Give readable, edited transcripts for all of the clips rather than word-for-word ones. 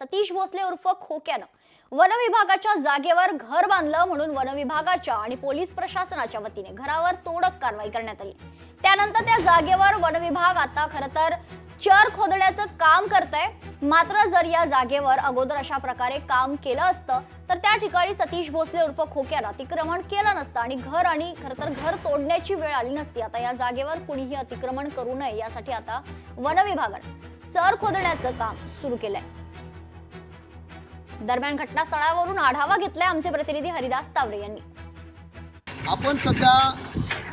सतीश भोसले उर्फ खोक्यानं वन विभागाच्या जागेवर घर बांधलं म्हणून वन विभागाच्या आणि पोलीस प्रशासनाच्या वतीने घरावर तोडक कारवाई करण्यात आली। त्यानंतर त्या जागेवर वन विभाग आता खरं तर चर खोदण्याचं काम करतंय। मात्र जर या जागेवर अगोदर अशा प्रकारे काम केलं असतं तर त्या ठिकाणी सतीश भोसले उर्फ खोक्यानं अतिक्रमण केलं नसतं आणि खरं तर घर तोडण्याची वेळ आली नसती। आता या जागेवर कुणीही अतिक्रमण करू नये यासाठी आता वन विभागानं चर खोदण्याचं काम सुरू केलंय। दरम्यान घटनास्थळावरून आढावा घेतलाय आमचे प्रतिनिधी हरिदास तावरे यांनी। आपण सध्या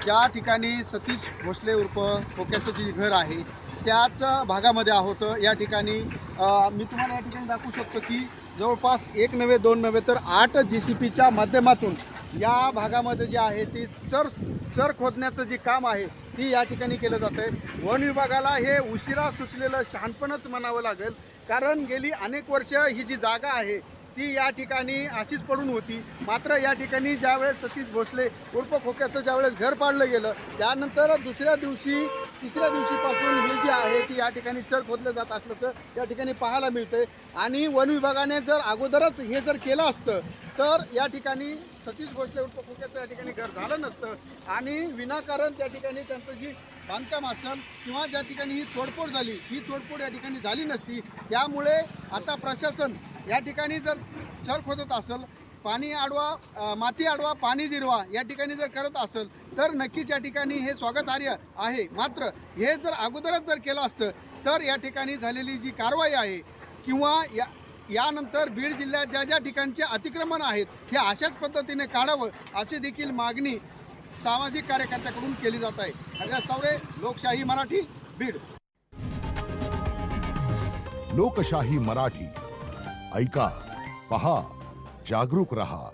ज्या ठिकाणी सतीश भोसले उर्फ खोक्याचं जे घर आहे त्याच भागामध्ये आहोत। या ठिकाणी मी तुम्हाला या ठिकाणी दाखवू शकतो की जवळपास एक नव्हे दोन नव्हे तर 8 JCPच्या माध्यमातून या भागामध्ये जे आहे ती चर खोदण्याचं जे काम आहे ती या ठिकाणी केलं जातं आहे। वन विभागाला हे उशिरा सुचलेलं शहाणपणच म्हणावं लागेल, कारण गेली अनेक वर्ष ही जी जागा आहे ती या ठिकाणी अशीच पडून होती। मात्र या ठिकाणी ज्यावेळेस सतीश भोसले उर्फ खोक्याचं ज्यावेळेस घर पाडलं गेलं त्यानंतर तिसऱ्या दिवशीपासून हे जे आहे ती या ठिकाणी चर खोदलं जात असल्याचं या ठिकाणी पाहायला मिळतंय। आणि वन विभागाने जर अगोदरच हे जर केलं असतं तर या ठिकाणी सतीश भोसले उर्फ खोक्याचं या ठिकाणी घर झालं नसतं आणि विनाकारण त्या ठिकाणी त्यांचं जी बांधकाम असेल किंवा ज्या ठिकाणी ही तोडफोड झाली ही तोडफोड या ठिकाणी झाली नसती। त्यामुळे आता प्रशासन या ठिकाणी जर चर खोदत असेल, पाणी अडवा माती अडवा पाणी जिरवा या ठिकाणी जर करत असेल तर नक्कीच या ठिकाणी हे स्वागतार्ह आहे। मात्र हे जर अगोदरच जर केलं असतं तर या ठिकाणी झालेली जी कारवाई आहे किंवा यानंतर बीड जिल्ह्यात ज्या ज्या ठिकाणचे अतिक्रमण आहेत हे अशाच पद्धतीने काढावं अशी देखील मागणी सामाजिक कार्यकर्त्याकडून केली जात आहे। हरिदास तावरे, लोकशाही मराठी, बीड। लोकशाही मराठी ऐका, पहा, जागरूक रहा।